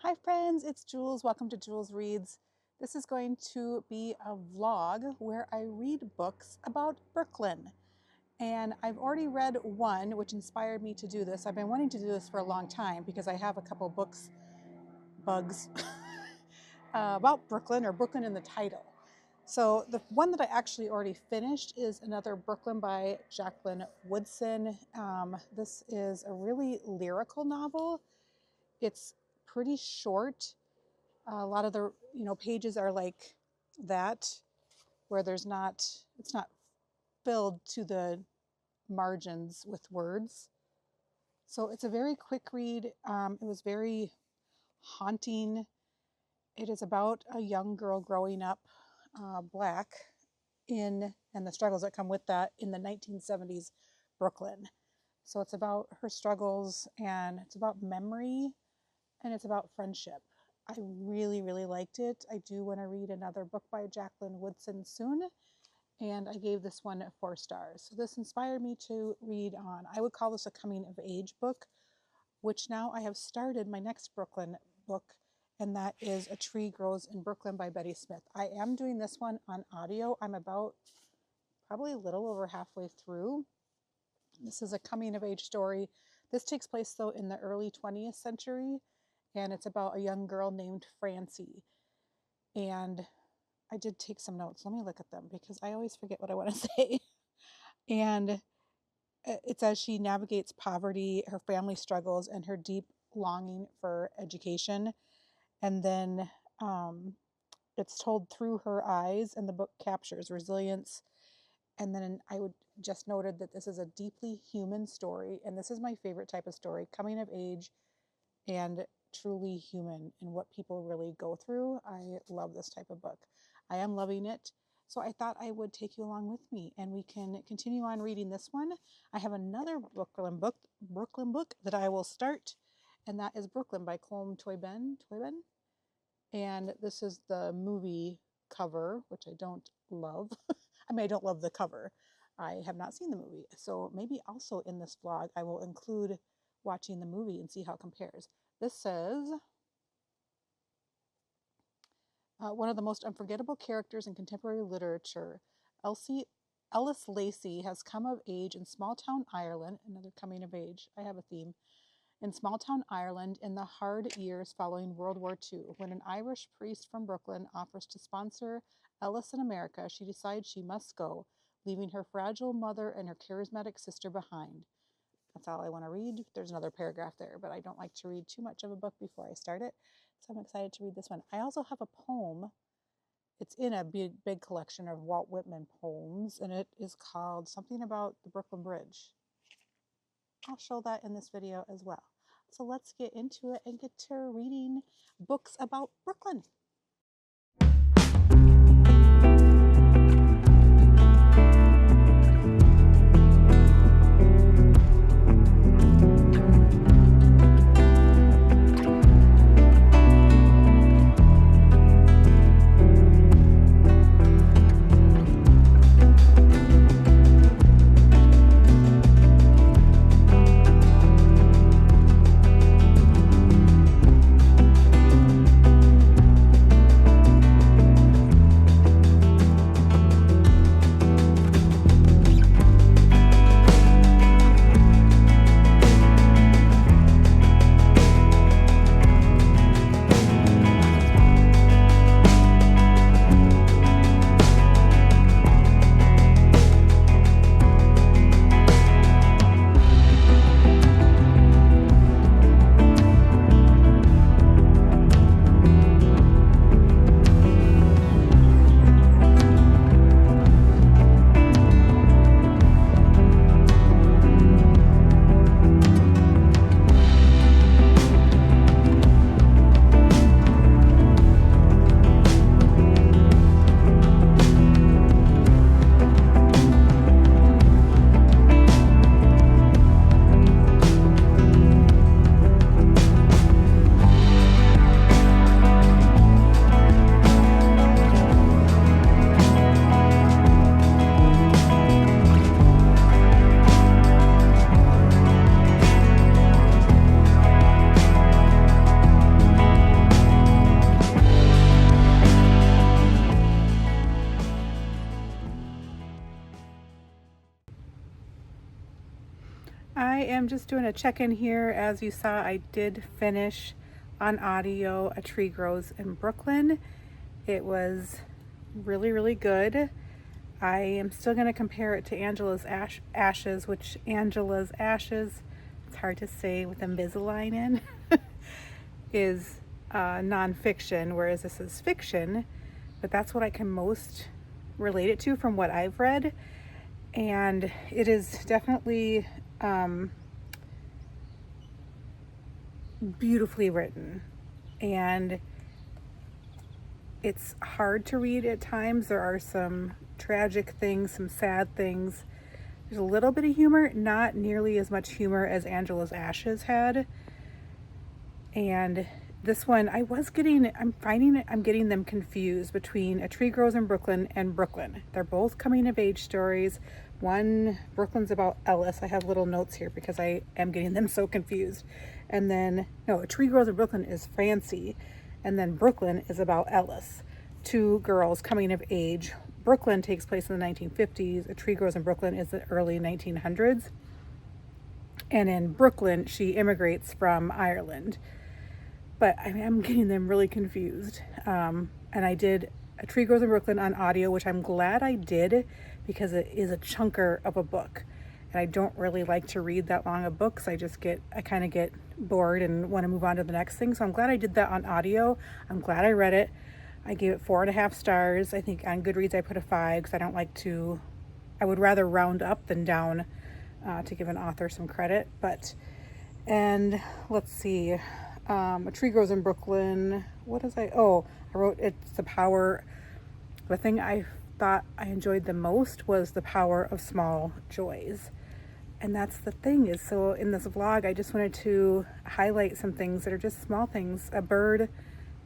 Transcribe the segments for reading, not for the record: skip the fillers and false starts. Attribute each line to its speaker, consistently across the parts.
Speaker 1: Hi friends, it's Jules. Welcome to Jules Reads. This is going to be a vlog where I read books about Brooklyn. And I've already read one which inspired me to do this. I've been wanting to do this for a long time because I have a couple bugs about Brooklyn, or Brooklyn in the title. So the one that I actually already finished is Another Brooklyn by Jacqueline Woodson. This is a really lyrical novel. It's pretty short. A lot of the pages are like that, where it's not filled to the margins with words. So it's a very quick read. It was very haunting. It is about a young girl growing up Black and the struggles that come with that in the 1970s Brooklyn. So it's about her struggles, and it's about memory, and it's about friendship. I really, really liked it. I do want to read another book by Jacqueline Woodson soon, and I gave this one 4 stars. So this inspired me to read on. I would call this a coming of age book, which now I have started my next Brooklyn book, and that is A Tree Grows in Brooklyn by Betty Smith. I am doing this one on audio. I'm about probably a little over halfway through. This is a coming of age story. This takes place though in the early 20th century, and it's about a young girl named Francie. And I did take some notes. Let me look at them because I always forget what I want to say. And it's as she navigates poverty, her family struggles, and her deep longing for education. And then it's told through her eyes, and the book captures resilience. And then I would just noted that this is a deeply human story, and this is my favorite type of story, coming of age and truly human in what people really go through. I love this type of book. I am loving it. So I thought I would take you along with me, and we can continue on reading this one. I have another Brooklyn book that I will start, and that is Brooklyn by Colm Tóibín. And this is the movie cover, which I don't love. I mean, I don't love the cover. I have not seen the movie. So maybe also in this vlog, I will include watching the movie and see how it compares. This says, one of the most unforgettable characters in contemporary literature, Ellis Lacey has come of age in small-town Ireland. Another coming of age. I have a theme. In small-town Ireland in the hard years following World War II. When an Irish priest from Brooklyn offers to sponsor Ellis in America, she decides she must go, leaving her fragile mother and her charismatic sister behind. That's all I want to read. There's another paragraph there, but I don't like to read too much of a book before I start it. So I'm excited to read this one. I also have a poem. It's in a big collection of Walt Whitman poems, and it is called Something About the Brooklyn Bridge. I'll show that in this video as well. So let's get into it and get to reading books about Brooklyn. am just doing a check-in here. As you saw, I did finish on audio A Tree Grows in Brooklyn. It was really, really good. I am still going to compare it to Angela's Ashes, which Angela's Ashes, it's hard to say with Invisalign in, is nonfiction, whereas this is fiction. But that's what I can most relate it to from what I've read. And it is definitely beautifully written. And it's hard to read at times. There are some tragic things, some sad things. There's a little bit of humor, not nearly as much humor as Angela's Ashes had. And this one, I'm finding I'm getting them confused between A Tree Grows in Brooklyn and Brooklyn. They're both coming of age stories. One, Brooklyn's about Ellis. I have little notes here because I am getting them so confused. And then, no, A Tree Grows in Brooklyn is Francie. And then Brooklyn is about Ellis. Two girls coming of age. Brooklyn takes place in the 1950s. A Tree Grows in Brooklyn is the early 1900s. And in Brooklyn, she immigrates from Ireland. But I'm getting them really confused. And I did A Tree Grows in Brooklyn on audio, which I'm glad I did because it is a chunker of a book. And I don't really like to read that long of books. I kind of get bored and want to move on to the next thing. So I'm glad I did that on audio. I'm glad I read it. I gave it 4.5 stars. I think on Goodreads I put a 5 because I would rather round up than down to give an author some credit. And let's see. A Tree Grows in Brooklyn. I wrote It's the Power. The thing I thought I enjoyed the most was the power of small joys. And that's the thing is, so in this vlog, I just wanted to highlight some things that are just small things. A bird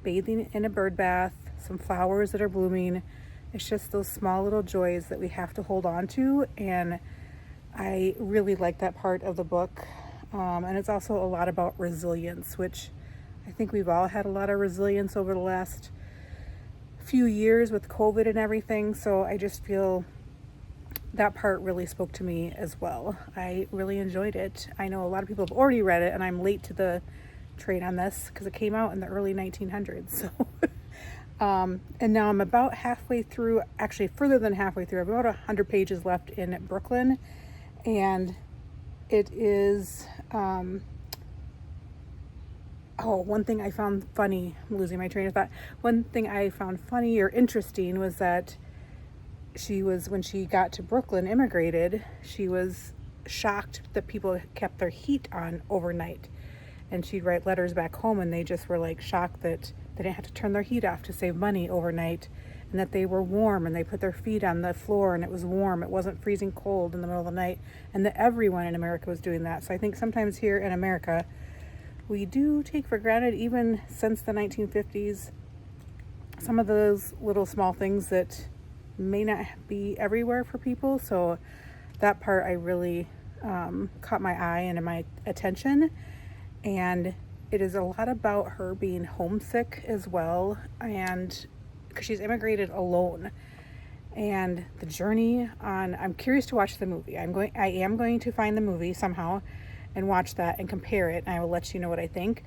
Speaker 1: bathing in a bird bath, some flowers that are blooming. It's just those small little joys that we have to hold on to. And I really like that part of the book. And it's also a lot about resilience, which I think we've all had a lot of resilience over the last few years with COVID and everything. So I just feel that part really spoke to me as well. I really enjoyed it. I know a lot of people have already read it, and I'm late to the train on this because it came out in the early 1900s. So, and now I'm about halfway through, actually further than halfway through. I have about 100 pages left in Brooklyn, and it is, one thing I found funny, I'm losing my train of thought. One thing I found funny or interesting was that when she got to Brooklyn, immigrated, she was shocked that people kept their heat on overnight. And she'd write letters back home and they just were like shocked that they didn't have to turn their heat off to save money overnight, and that they were warm and they put their feet on the floor and it was warm. It wasn't freezing cold in the middle of the night, and that everyone in America was doing that. So I think sometimes here in America, we do take for granted, even since the 1950s, some of those little small things that may not be everywhere for people. So that part I really caught my eye and my attention. And it is a lot about her being homesick as well, and because she's immigrated alone, and the journey on, I'm curious to watch the movie. I am going to find the movie somehow and watch that and compare it, and I will let you know what I think.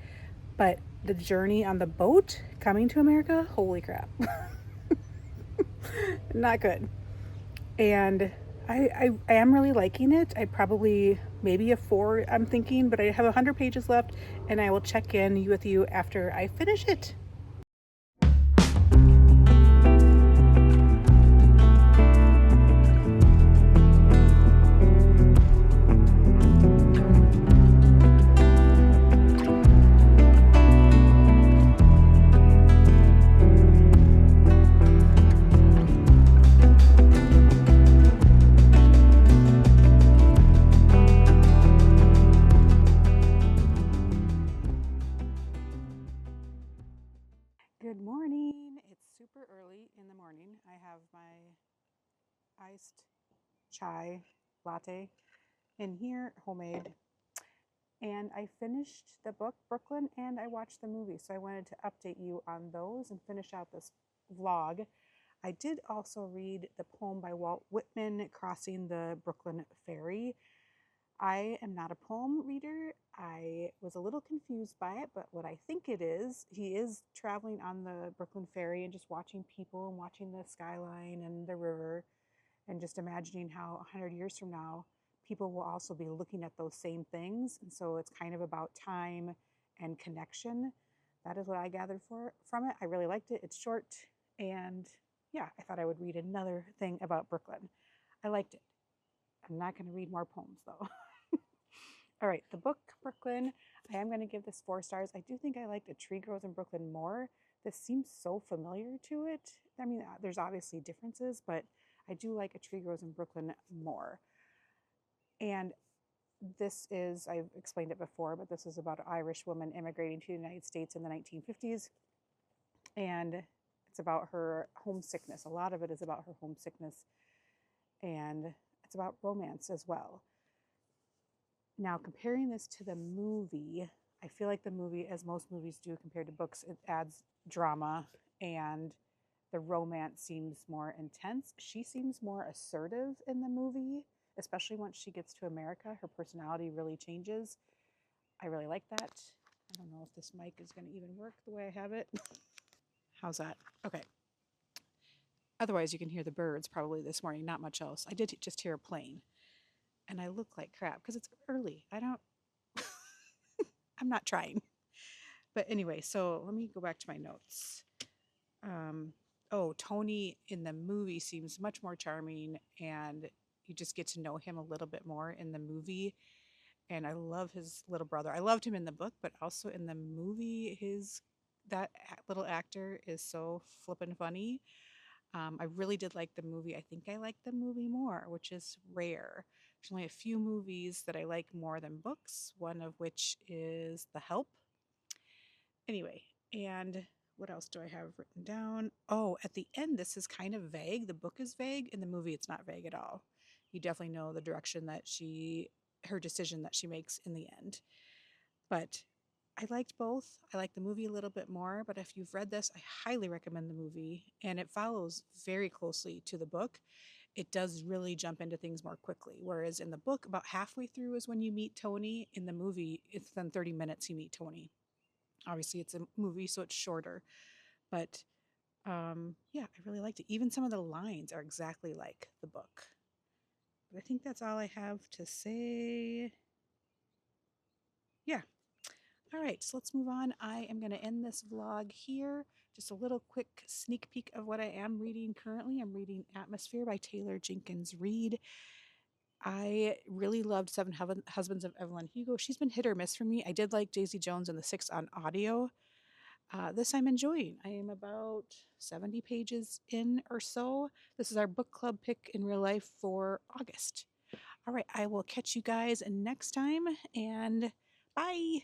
Speaker 1: But the journey on the boat coming to America, holy crap. Not good. And I am really liking it. I probably, maybe a 4, I'm thinking, but I have 100 pages left, and I will check in with you after I finish it. Good morning. It's super early in the morning. I have my iced chai latte in here, homemade. And I finished the book, Brooklyn, and I watched the movie. So I wanted to update you on those and finish out this vlog. I did also read the poem by Walt Whitman, Crossing the Brooklyn Ferry. I am not a poem reader. I was a little confused by it, but what I think it is, he is traveling on the Brooklyn Ferry and just watching people and watching the skyline and the river and just imagining how 100 years from now, people will also be looking at those same things. And so it's kind of about time and connection. That is what I gathered from it. I really liked it. It's short. And yeah, I thought I would read another thing about Brooklyn. I liked it. I'm not going to read more poems though. All right, the book Brooklyn, I am going to give this 4 stars. I do think I liked A Tree Grows in Brooklyn more. This seems so familiar to it. I mean, there's obviously differences, but I do like A Tree Grows in Brooklyn more. And this is, I've explained it before, but this is about an Irish woman immigrating to the United States in the 1950s. And it's about her homesickness. A lot of it is about her homesickness. And it's about romance as well. Now, comparing this to the movie, I feel like the movie, as most movies do compared to books, it adds drama and the romance seems more intense. She seems more assertive in the movie, especially once she gets to America. Her personality really changes. I really like that. I don't know if this mic is going to even work the way I have it. How's that? Okay. Otherwise, you can hear the birds probably this morning, not much else. I did just hear a plane. And I look like crap because it's early. I'm not trying. But anyway, so let me go back to my notes. Tony in the movie seems much more charming, and you just get to know him a little bit more in the movie. And I love his little brother. I loved him in the book, but also in the movie, that little actor is so flippin' funny. I really did like the movie. I think I liked the movie more, which is rare. There's only a few movies that I like more than books, one of which is The Help. Anyway, and what else do I have written down? Oh, at the end, this is kind of vague. The book is vague. In the movie, it's not vague at all. You definitely know the direction that her decision that she makes in the end. But I liked both. I like the movie a little bit more, but if you've read this, I highly recommend the movie. And it follows very closely to the book. It does really jump into things more quickly. Whereas in the book, about halfway through is when you meet Tony. In the movie, it's then 30 minutes you meet Tony. Obviously, it's a movie, so it's shorter. But yeah, I really liked it. Even some of the lines are exactly like the book. But I think that's all I have to say. Yeah. All right, so let's move on. I am going to end this vlog here. Just a little quick sneak peek of what I am reading currently. I'm reading Atmosphere by Taylor Jenkins Reid. I really loved Seven Husbands of Evelyn Hugo. She's been hit or miss for me. I did like Daisy Jones and the Six on audio. This I'm enjoying. I am about 70 pages in or so. This is our book club pick in real life for August. All right, I will catch you guys next time, and bye.